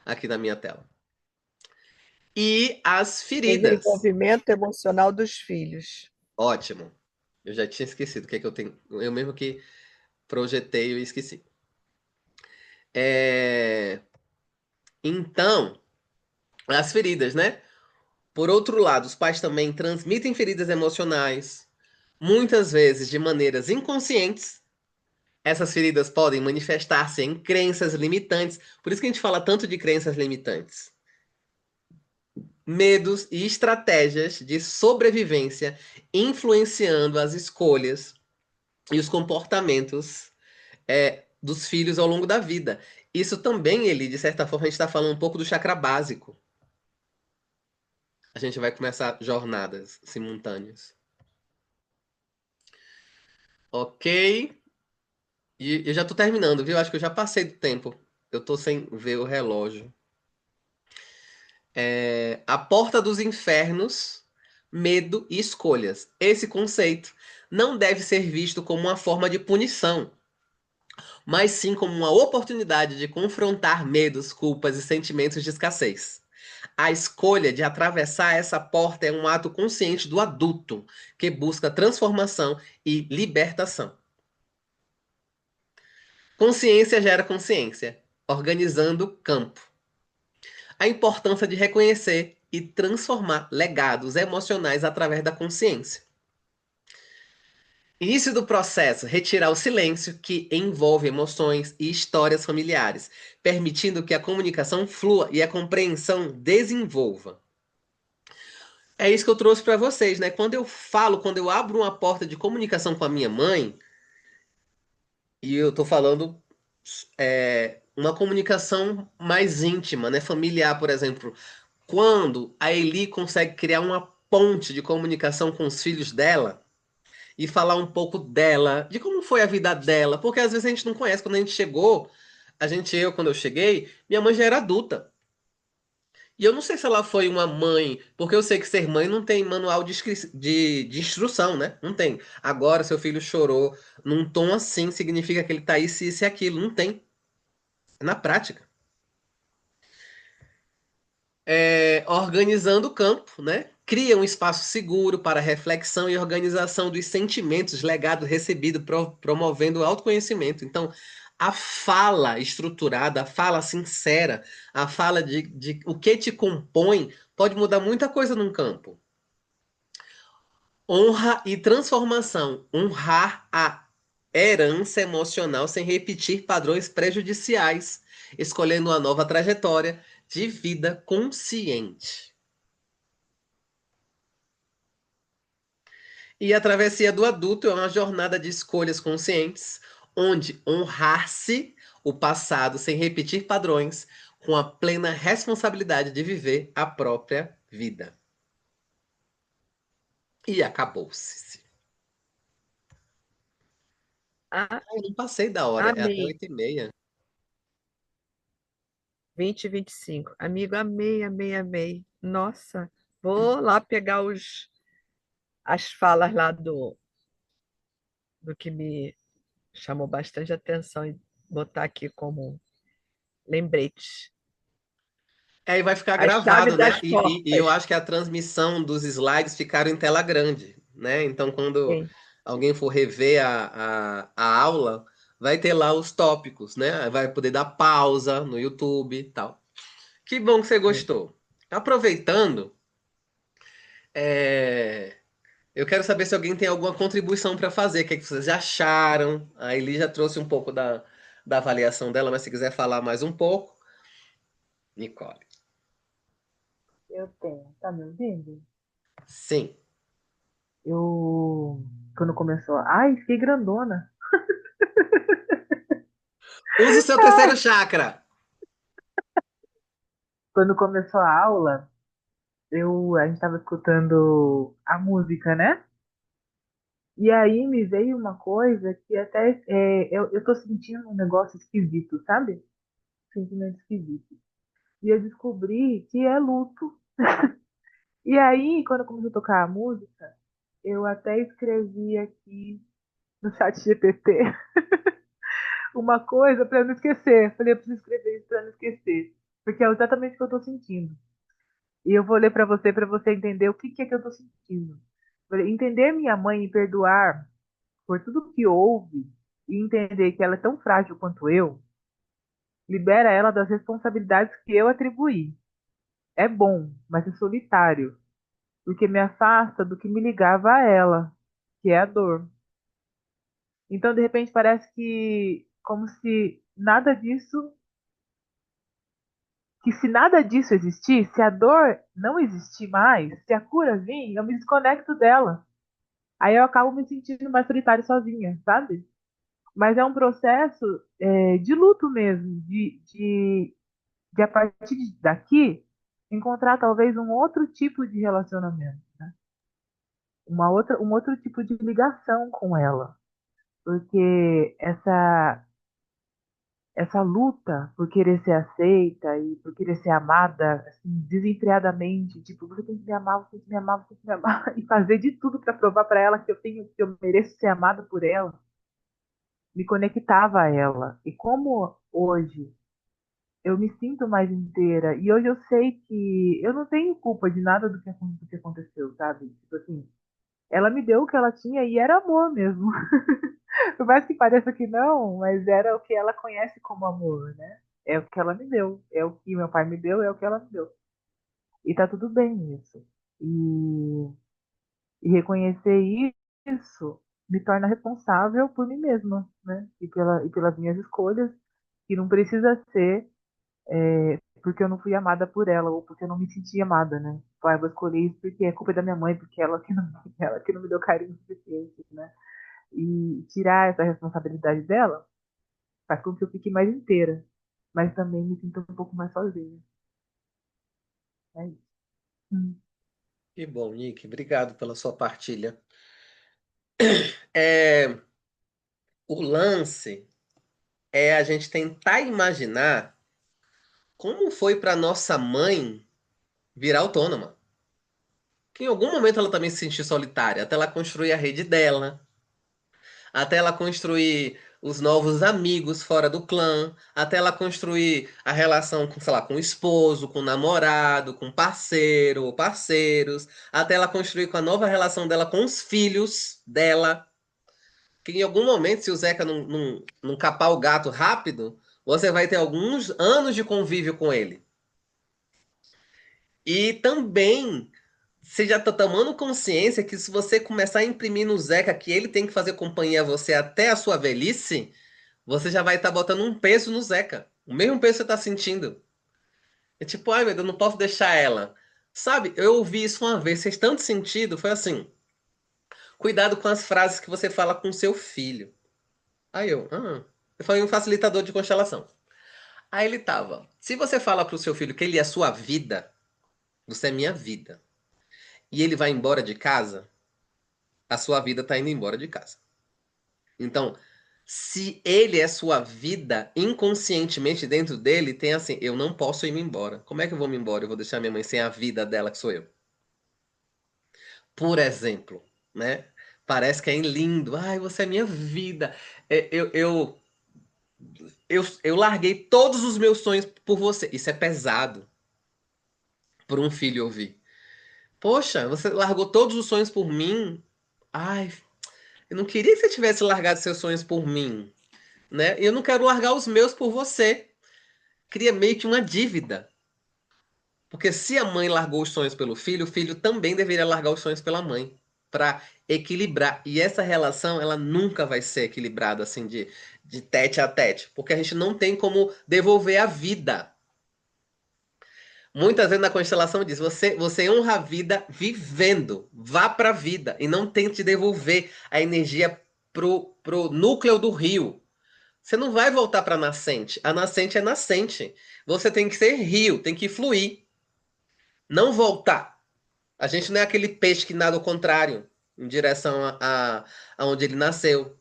aqui na minha tela. E as feridas. Desenvolvimento emocional dos filhos. Ótimo. Eu já tinha esquecido o que é que eu tenho. Eu mesmo que projetei e esqueci. É... Então, as feridas, né? Por outro lado, os pais também transmitem feridas emocionais, muitas vezes de maneiras inconscientes. Essas feridas podem manifestar-se em crenças limitantes. Por isso que a gente fala tanto de crenças limitantes. Medos e estratégias de sobrevivência influenciando as escolhas e os comportamentos dos filhos ao longo da vida. Isso também, ele, de certa forma, a gente está falando um pouco do chakra básico. A gente vai começar jornadas simultâneas. Ok? E eu já tô terminando, viu? Acho que eu já passei do tempo. Eu tô sem ver o relógio. A porta dos infernos, medo e escolhas. Esse conceito não deve ser visto como uma forma de punição, mas sim como uma oportunidade de confrontar medos, culpas e sentimentos de escassez. A escolha de atravessar essa porta é um ato consciente do adulto que busca transformação e libertação. Consciência gera consciência, organizando o campo. A importância de reconhecer e transformar legados emocionais através da consciência. Início do processo: retirar o silêncio que envolve emoções e histórias familiares, permitindo que a comunicação flua e a compreensão desenvolva. É isso que eu trouxe para vocês, né? Quando eu abro uma porta de comunicação com a minha mãe, e eu tô falando uma comunicação mais íntima, né? Familiar, por exemplo. Quando a Eli consegue criar uma ponte de comunicação com os filhos dela e falar um pouco dela, de como foi a vida dela, porque às vezes a gente não conhece. Quando a gente chegou, quando eu cheguei, minha mãe já era adulta. E eu não sei se ela foi uma mãe, porque eu sei que ser mãe não tem manual de instrução, né? Não tem. Agora, seu filho chorou num tom assim, significa que ele tá isso e aquilo. Não tem. É na prática. Organizando o campo, né? Cria um espaço seguro para reflexão e organização dos sentimentos, legado recebido, promovendo o autoconhecimento. Então, a fala estruturada, a fala sincera, a fala de o que te compõe, pode mudar muita coisa num campo. Honra e transformação. Honrar a herança emocional sem repetir padrões prejudiciais, escolhendo uma nova trajetória de vida consciente. E a travessia do adulto é uma jornada de escolhas conscientes, onde honrar-se o passado sem repetir padrões, com a plena responsabilidade de viver a própria vida. E acabou-se. Ah, Eu não passei da hora, é até amei. 8h30. 20 e 25. Amigo, amei, amei, amei. Nossa, vou lá pegar as falas lá do que me chamou bastante atenção e botar aqui como lembrete. Aí vai ficar A chave gravado, né? das E eu portas. acho que a transmissão dos slides ficaram em tela grande, né? Então, quando Sim. alguém for rever a aula, vai ter lá os tópicos, né? Vai poder dar pausa no YouTube e tal. Que bom que você Sim. gostou. Aproveitando, é, eu quero saber se alguém tem alguma contribuição para fazer. O que é que vocês acharam? A Eli já trouxe um pouco da avaliação dela, mas se quiser falar mais um pouco, Nicole. Eu tenho. Tá me ouvindo? Sim. Eu. Quando começou. Ai, fiquei grandona. Use o seu terceiro chakra. Quando começou a aula, a gente tava escutando a música, né? E aí me veio uma coisa que até eu tô sentindo um negócio esquisito, sabe? Sentimento esquisito. E eu descobri que é luto. E aí, quando começou a tocar a música, eu até escrevi aqui no chat GPT uma coisa para não esquecer. Falei, eu preciso escrever isso para não esquecer. Porque é exatamente o que eu tô sentindo. E eu vou ler para você entender o que, que é que eu tô sentindo. Falei, entender minha mãe e perdoar por tudo que houve e entender que ela é tão frágil quanto eu, libera ela das responsabilidades que eu atribuí. É bom, mas é solitário, porque me afasta do que me ligava a ela, que é a dor. Então, de repente, parece que como se nada disso, que se nada disso existir, se a dor não existir mais, se a cura vir, eu me desconecto dela. Aí eu acabo me sentindo mais solitária sozinha, sabe? Mas é um processo de luto mesmo, de a partir daqui encontrar talvez um outro tipo de relacionamento, né? Um outro tipo de ligação com ela, porque essa luta por querer ser aceita e por querer ser amada assim, desenfreadamente, tipo, você tem que me amar, você tem que me amar, você tem que me amar, e fazer de tudo para provar para ela que eu mereço ser amada por ela, me conectava a ela. E como hoje eu me sinto mais inteira e hoje eu sei que eu não tenho culpa de nada do que aconteceu, sabe? Tipo assim, ela me deu o que ela tinha e era amor mesmo. Por mais que pareça que não, mas era o que ela conhece como amor, né? É o que ela me deu, é o que meu pai me deu, é o que ela me deu. E tá tudo bem isso. E reconhecer isso me torna responsável por mim mesma, né? E pelas minhas escolhas, que não precisa ser porque eu não fui amada por ela ou porque eu não me senti amada, né? Pai, eu vou escolher isso porque é culpa da minha mãe, porque ela que não me deu carinho suficiente, né? E tirar essa responsabilidade dela faz com que eu fique mais inteira, mas também me sinta um pouco mais sozinha. É isso. Hum. Que bom, Nick. Obrigado pela sua partilha. É, o lance é a gente tentar imaginar como foi para nossa mãe virar autônoma. Que em algum momento ela também se sentiu solitária, até ela construir a rede dela, até ela construir os novos amigos fora do clã, até ela construir a relação com, sei lá, com o esposo, com o namorado, com o parceiro ou parceiros, até ela construir com a nova relação dela com os filhos dela. Que em algum momento, se o Zeca não capar o gato rápido, você vai ter alguns anos de convívio com ele. E também você já tá tomando consciência que se você começar a imprimir no Zeca que ele tem que fazer companhia a você até a sua velhice, você já vai estar botando um peso no Zeca. O mesmo peso que você tá sentindo. É tipo, ai meu Deus, eu não posso deixar ela. Sabe, eu ouvi isso uma vez, fez tanto sentido, foi assim: cuidado com as frases que você fala com seu filho. Aí eu falei um facilitador de constelação. Aí ele tava, se você fala pro seu filho que ele é sua vida, você é minha vida, e ele vai embora de casa, a sua vida tá indo embora de casa. Então, se ele é sua vida, inconscientemente dentro dele tem assim, eu não posso ir me embora. Como é que eu vou me embora? Eu vou deixar minha mãe sem a vida dela, que sou eu. Por exemplo, né? Parece que é lindo. Ai, você é minha vida. Eu larguei todos os meus sonhos por você. Isso é pesado. por um filho ouvir. Poxa, você largou todos os sonhos por mim. Ai, eu não queria que você tivesse largado seus sonhos por mim, né? Eu não quero largar os meus por você. Cria meio que uma dívida. Porque se a mãe largou os sonhos pelo filho, o filho também deveria largar os sonhos pela mãe, para equilibrar. E essa relação, ela nunca vai ser equilibrada assim de tete a tete, porque a gente não tem como devolver a vida. Muitas vezes na constelação diz: você honra a vida vivendo, vá para a vida e não tente devolver a energia pro núcleo do rio. Você não vai voltar para a nascente. A nascente é nascente. Você tem que ser rio, tem que fluir, não voltar. A gente não é aquele peixe que nada ao contrário, em direção a onde ele nasceu.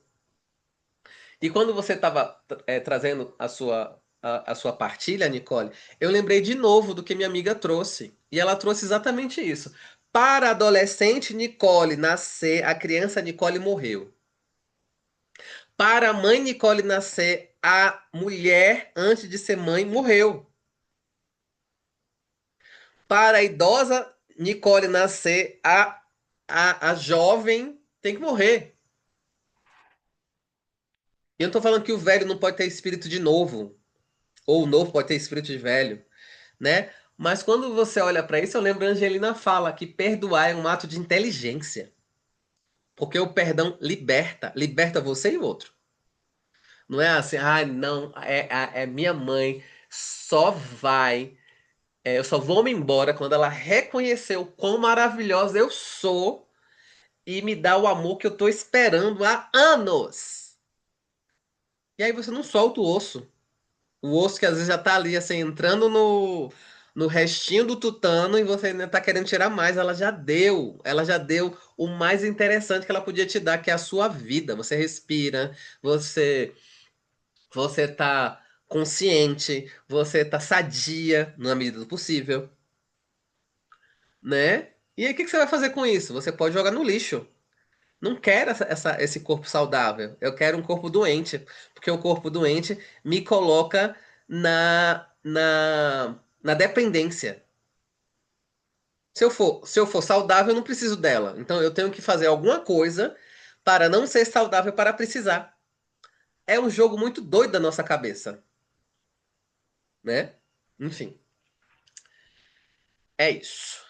E quando você estava trazendo a sua partilha, Nicole, eu lembrei de novo do que minha amiga trouxe. E ela trouxe exatamente isso. Para a adolescente Nicole nascer, a criança Nicole morreu. Para a mãe Nicole nascer, a mulher, antes de ser mãe, morreu. Para a idosa Nicole nascer, a jovem tem que morrer. E eu não tô falando que o velho não pode ter espírito de novo, ou o novo pode ter espírito de velho, né? Mas quando você olha para isso, eu lembro a Angelina fala que perdoar é um ato de inteligência. Porque o perdão liberta, liberta você e o outro. Não é assim, ah, não, é minha mãe, só vai, eu só vou me embora quando ela reconhecer o quão maravilhosa eu sou e me dá o amor que eu tô esperando há anos. E aí você não solta o osso. O osso que às vezes já tá ali, assim, entrando no restinho do tutano e você ainda tá querendo tirar mais. Ela já deu o mais interessante que ela podia te dar, que é a sua vida. Você respira, você, você tá consciente, você tá sadia, na medida do possível, né? E aí o que que você vai fazer com isso? Você pode jogar no lixo. Não quero esse corpo saudável. Eu quero um corpo doente. Porque o corpo doente me coloca na dependência. Se eu for saudável, eu não preciso dela. Então eu tenho que fazer alguma coisa para não ser saudável para precisar. É um jogo muito doido da nossa cabeça, né? Enfim, é isso.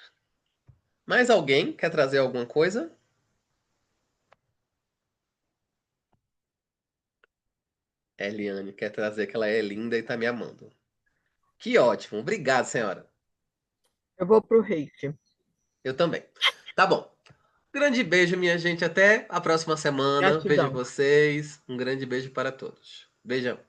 Mais alguém quer trazer alguma coisa? Eliane quer trazer que ela é linda e tá me amando. Que ótimo. Obrigado, senhora. Eu vou pro reiki. Eu também. Tá bom. Grande beijo, minha gente. Até a próxima semana. Vejo Gratidão. vocês. Um grande beijo para todos. Beijão.